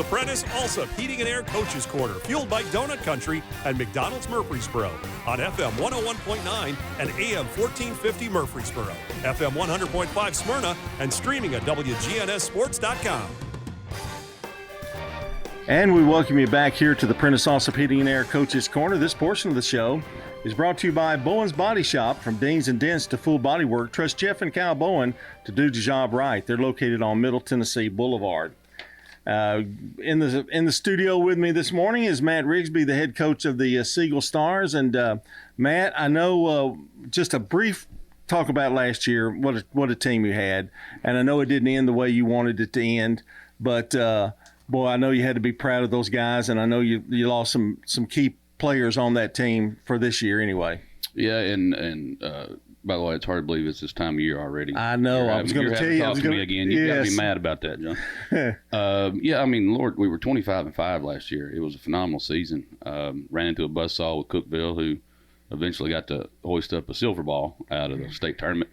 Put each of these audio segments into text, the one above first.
the Prentice Allsup Heating and Air Coaches Corner, fueled by Donut Country and McDonald's Murfreesboro on FM 101.9 and AM 1450 Murfreesboro, FM 100.5 Smyrna, and streaming at WGNSSports.com. And we welcome you back here to the Prentice Allsup Heating and Air Coaches Corner. This portion of the show is brought to you by Bowen's Body Shop. From Dings and Dents to full body work, trust Jeff and Kyle Bowen to do the job right. They're located on Middle Tennessee Boulevard. In the studio with me this morning is Matt Rigsby, the head coach of the Siegel Stars. And Matt, I know just a brief talk about last year, what a team you had. And I know it didn't end the way you wanted it to end, but boy, I know you had to be proud of those guys, and I know you lost some key players on that team for this year anyway. Yeah, and by the way, it's hard to believe it's this time of year already. I know. I was going to tell you. Talk to me again. You got to be mad about that, John. Yeah, I mean, Lord, we were 25-5 last year. It was a phenomenal season. Ran into a buzzsaw with Cookville, who eventually got to hoist up a silver ball out of the state tournament.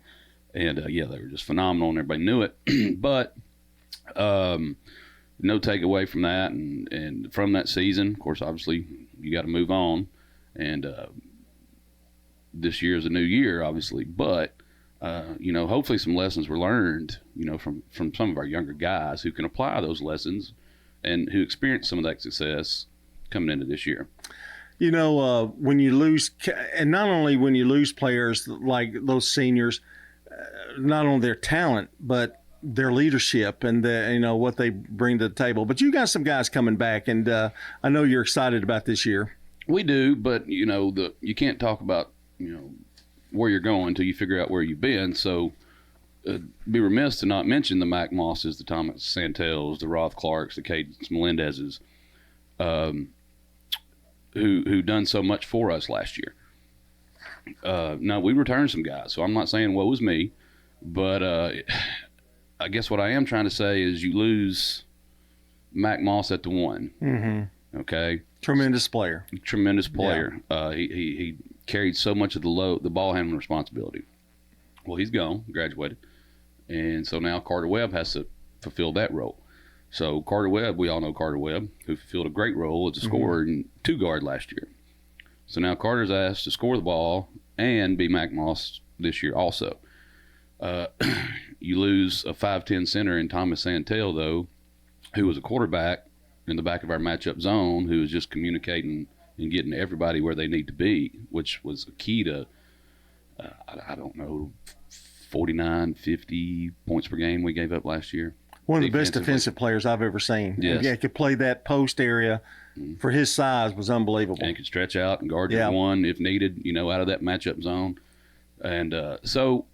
And, yeah, they were just phenomenal, and everybody knew it. But no takeaway from that. And from that season, of course, obviously, you got to move on. And this year is a new year, obviously. But, hopefully some lessons were learned, from some of our younger guys who can apply those lessons and who experienced some of that success coming into this year. When you lose, and not only when you lose players like those seniors, not only their talent, but their leadership and what they bring to the table. But you got some guys coming back, and I know you're excited about this year. We do, but you can't talk about where you're going until you figure out where you've been. So be remiss to not mention the Mac Mosses, the Thomas Santels, the Roth Clarks, the Cadence Melendezes, who done so much for us last year. Now, we returned some guys, so I'm not saying woe was me, but I guess what I am trying to say is you lose Mac Moss at the one. Mm-hmm. Okay? Tremendous player. Yeah. He carried so much of the ball handling responsibility. Well, he's gone, graduated. And so now Carter Webb has to fulfill that role. So Carter Webb, we all know Carter Webb, who fulfilled a great role as a scorer and two-guard last year. So now Carter's asked to score the ball and be Mac Moss this year also. You lose a 5'10" center in Thomas Santel, though, who was a quarterback in the back of our matchup zone, who was just communicating and getting everybody where they need to be, which was a key to, 49, 50 points per game we gave up last year. One of the best defensive players I've ever seen. Yes. Yeah, could play that post area for his size was unbelievable. And could stretch out and guard your one if needed, out of that matchup zone. And so,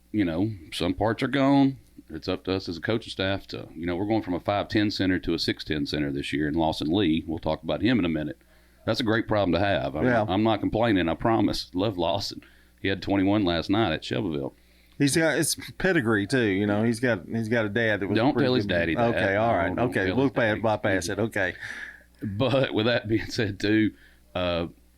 some parts are gone. It's up to us as a coaching staff to, we're going from a 5'10" center to a 6'10" center this year in Lawson Lee. We'll talk about him in a minute. That's a great problem to have. I'm not complaining, I promise. Love Lawson. He had 21 last night at Shelbyville. He's got it's pedigree too, He's got a dad that was. Don't tell his daddy that. Okay, all right, okay. We'll bypass it. Okay. But with that being said, too,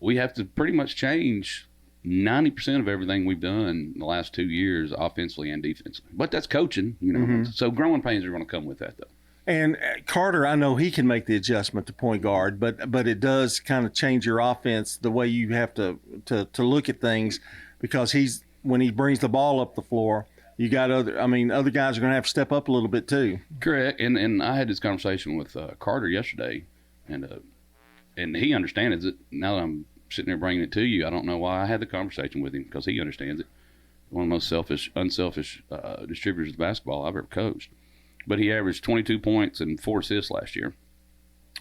we have to pretty much change 90% of everything we've done in the last 2 years, offensively and defensively. But that's coaching, So growing pains are going to come with that, though. And Carter, I know he can make the adjustment to point guard, but it does kind of change your offense the way you have to look at things, because when he brings the ball up the floor, you got other guys are going to have to step up a little bit too. Correct. And I had this conversation with Carter yesterday, and he understands it. Now that I'm sitting there bringing it to you, I don't know why I had the conversation with him, because he understands it. One of the most unselfish distributors of basketball I've ever coached. But he averaged 22 points and 4 assists last year.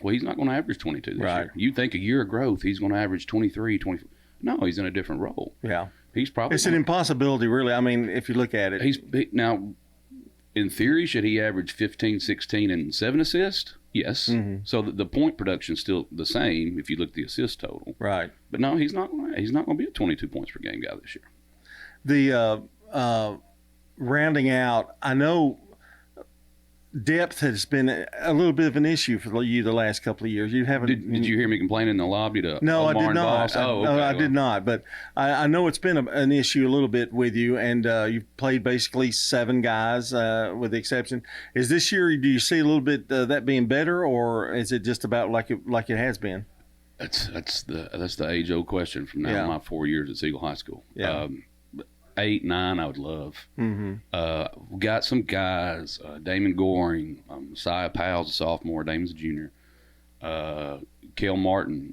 Well, he's not going to average 22 this year. You think a year of growth, he's going to average 23, 24. No, he's in a different role. Yeah. He's probably. It's an impossibility, really. I mean, if you look at it. Now, in theory, should he average 15, 16, and 7 assists? Yes. Mm-hmm. So the point production is still the same if you look at the assist total. Right. But no, he's not going to be a 22 points per game guy this year. The rounding out, I know depth has been a little bit of an issue for you the last couple of years. You haven't. Did you hear me complaining in the lobby to No, Omar I did and not. Boss? I did not. But I know it's been an issue a little bit with you, and you've played basically 7 guys with the exception. Is this year? Do you see a little bit that being better, or is it just about like it has been? That's the age old question from now my 4 years at Siegel High School. Yeah. 8, 9, I would love. Mm-hmm. We got some guys, Damon Goring, Messiah Powell's a sophomore, Damon's a junior, Cale Martin,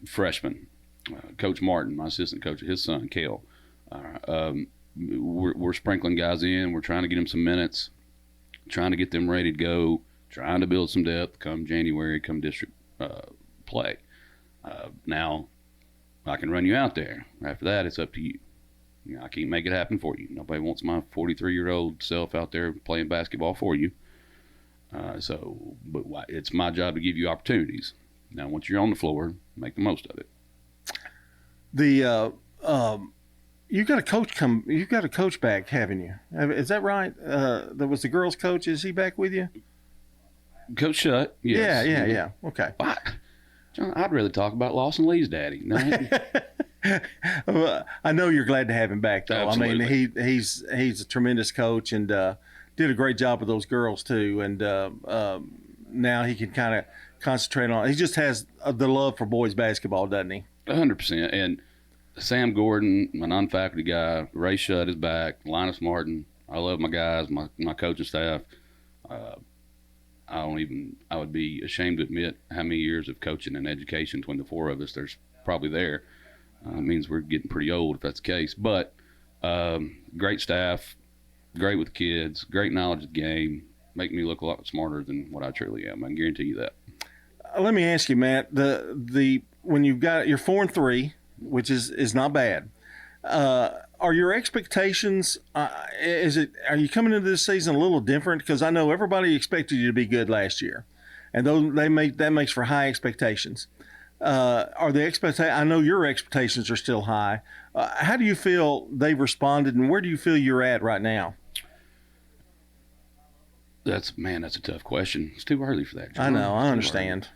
freshman, Coach Martin, my assistant coach, his son, Cale. We're sprinkling guys in. We're trying to get them some minutes, trying to get them ready to go, trying to build some depth come January, come district play. Now, I can run you out there. After that, it's up to you. I can't make it happen for you. Nobody wants my 43-year-old self out there playing basketball for you. But it's my job to give you opportunities. Now, once you're on the floor, make the most of it. You got a coach You got a coach back, haven't you? Is that right? There was the girls' coach. Is he back with you? Coach Shutt. Yes. Yeah. Okay. John, I'd rather talk about Lawson Lee's daddy. No, Well, I know you're glad to have him back, though. Absolutely. I mean, he's a tremendous coach and did a great job with those girls too. And now he can kind of concentrate on. He just has the love for boys basketball, doesn't he? 100%. And Sam Gordon, my non-faculty guy, Ray Shutt is back. Linus Martin. I love my guys, my coaching staff. I would be ashamed to admit how many years of coaching and education between the 4 of us there's probably there. It means we're getting pretty old if that's the case. But great staff, great with kids, great knowledge of the game, make me look a lot smarter than what I truly am. I can guarantee you that. Let me ask you, Matt, when you've got you're 4-3, which is not bad. Are your expectations? Are you coming into this season a little different? Because I know everybody expected you to be good last year, and that makes for high expectations. I know your expectations are still high. How do you feel they've responded, and where do you feel you're at right now? That's a tough question. It's too early for that, John. I know. I understand.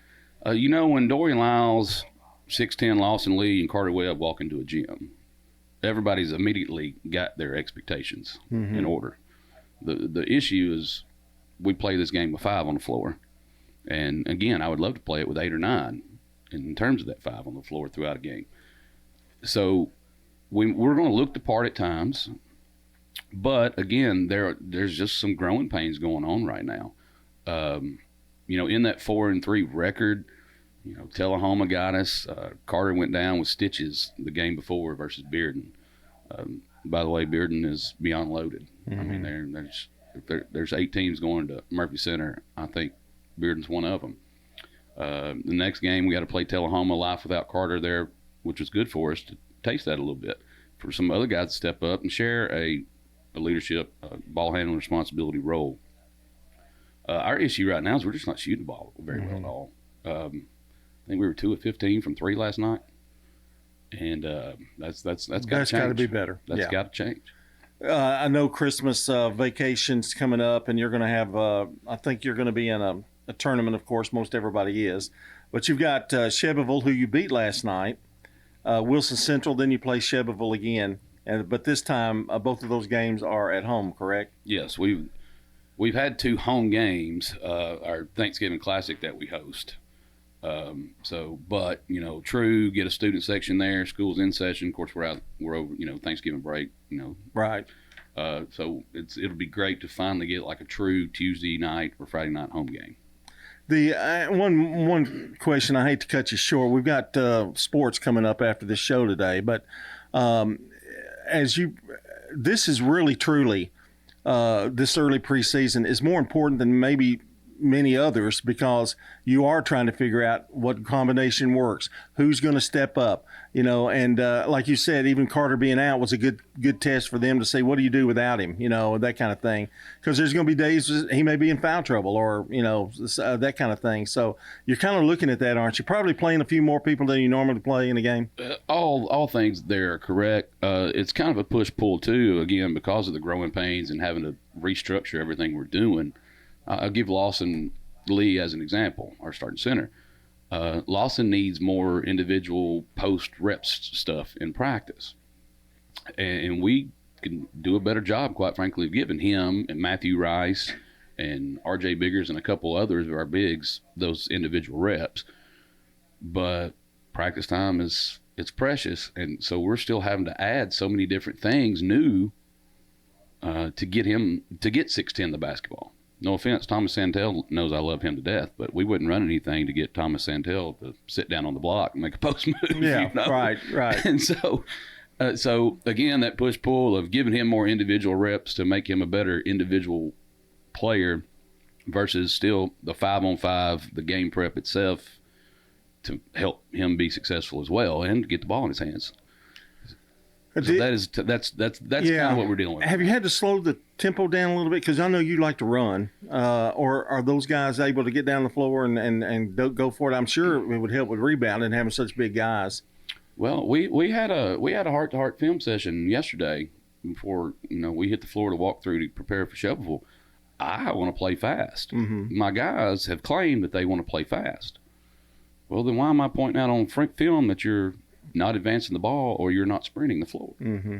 When Dorian Lyles, 6'10", Lawson Lee, and Carter Webb walk into a gym, everybody's immediately got their expectations in order. The issue is we play this game with 5 on the floor. And, again, I would love to play it with 8 or 9 in terms of that 5 on the floor throughout a game. So we're going to look the part at times. But, again, there's just some growing pains going on right now. In that 4-3 record, Tullahoma got us. Carter went down with stitches the game before versus Bearden. By the way, Bearden is beyond loaded. I mean, there's 8 teams going to Murphy Center. I think Bearden's one of them. The next game, we got to play Tullahoma life without Carter there, which was good for us to taste that a little bit. For some other guys to step up and share a leadership, ball handling responsibility role. Our issue right now is we're just not shooting the ball very well at all. I think we were 2 of 15 from 3 last night, and that's got to be better. That's got to change. I know Christmas vacation's coming up, and you're going to have. I think you're going to be in a tournament. Of course, most everybody is, but you've got Shelbyville, who you beat last night, Wilson Central. Then you play Shelbyville again, but this time both of those games are at home. Correct? Yes, we've had 2 home games. Our Thanksgiving Classic that we host. True, get a student section there. School's in session. Of course, we're over, Thanksgiving break, Right. So it'll be great to finally get like a true Tuesday night or Friday night home game. The one question, I hate to cut you short. We've got sports coming up after this show today, but this is really truly this early preseason is more important than maybe many others, because you are trying to figure out what combination works, who's going to step up, and like you said, even Carter being out was a good test for them to say, what do you do without him, that kind of thing, because there's going to be days he may be in foul trouble or, that kind of thing. So you're kind of looking at that, aren't you? Probably playing a few more people than you normally play in a game. All things there are correct. It's kind of a push-pull too, again, because of the growing pains and having to restructure everything we're doing. I'll give Lawson Lee as an example, our starting center. Lawson needs more individual post-reps stuff in practice. And we can do a better job, quite frankly, of giving him and Matthew Rice and R.J. Biggers and a couple others of our bigs those individual reps. But practice time it's precious, and so we're still having to add so many different things new to get 6'10" the basketball. No offense, Thomas Santel knows I love him to death, but we wouldn't run anything to get Thomas Santel to sit down on the block and make a post move. Yeah, right. And so again, that push-pull of giving him more individual reps to make him a better individual player versus still the 5-on-5, the game prep itself to help him be successful as well and get the ball in his hands. So that's kind of what we're dealing with. Have you had to slow the tempo down a little bit? Because I know you like to run. Or are those guys able to get down the floor and go for it? I'm sure it would help with rebounding having such big guys. Well, we had a heart-to-heart film session yesterday before we hit the floor to walk through to prepare for Shelbyville. I want to play fast. Mm-hmm. My guys have claimed that they want to play fast. Well, then why am I pointing out on film that you're not advancing the ball or you're not sprinting the floor? Mm-hmm.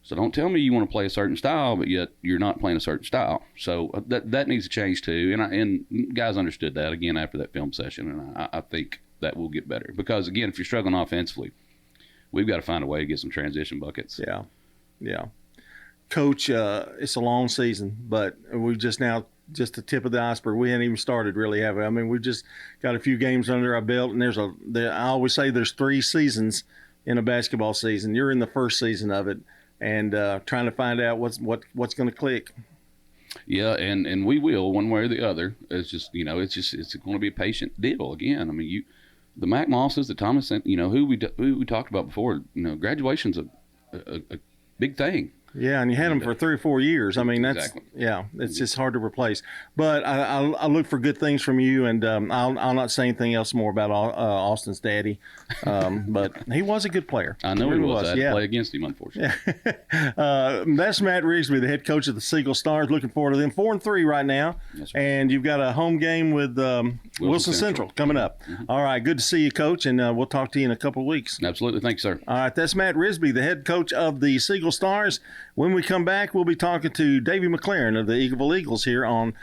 So don't tell me you want to play a certain style, but yet you're not playing a certain style. So that needs to change too. And guys understood that again after that film session, and I think that will get better because again, if you're struggling offensively, we've got to find a way to get some transition buckets. Yeah. Coach, it's a long season, but we've just the tip of the iceberg. We hadn't even started really, have we? I mean, we've just got a few games under our belt, and I always say there's 3 seasons in a basketball season. You're in the first season of it, and trying to find out what's going to click. Yeah, and we will one way or the other. It's just it's going to be a patient deal again. I mean, the Mac Mosses, the Thomas, who we talked about before. Graduation's a big thing. Yeah, and you had them for 3 or 4 years. I mean, exactly. It's just hard to replace. But I look for good things from you, and I'll not say anything else more about Austin's daddy. But he was a good player. I know he was. I had to play against him, unfortunately. That's Matt Rigsby, the head coach of the Siegel Stars. Looking forward to them. 4-3 right now. Yes, and you've got a home game with Wilson Central coming up. Mm-hmm. All right, good to see you, Coach, and we'll talk to you in a couple of weeks. Absolutely. Thanks, sir. All right, that's Matt Rigsby, the head coach of the Siegel Stars. When we come back, we'll be talking to Davey McLaren of the Eagleville Eagles here on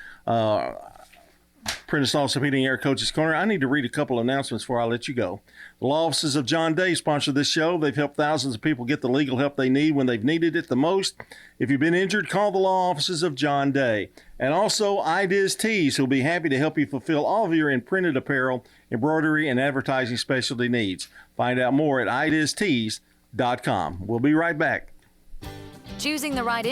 Prentice Allsup Heating Air Coaches Corner. I need to read a couple announcements before I let you go. The law offices of John Day sponsor this show. They've helped thousands of people get the legal help they need when they've needed it the most. If you've been injured, call the law offices of John Day. And also Ideas Tees, who'll be happy to help you fulfill all of your imprinted apparel, embroidery, and advertising specialty needs. Find out more at ideastees.com. We'll be right back. Choosing the right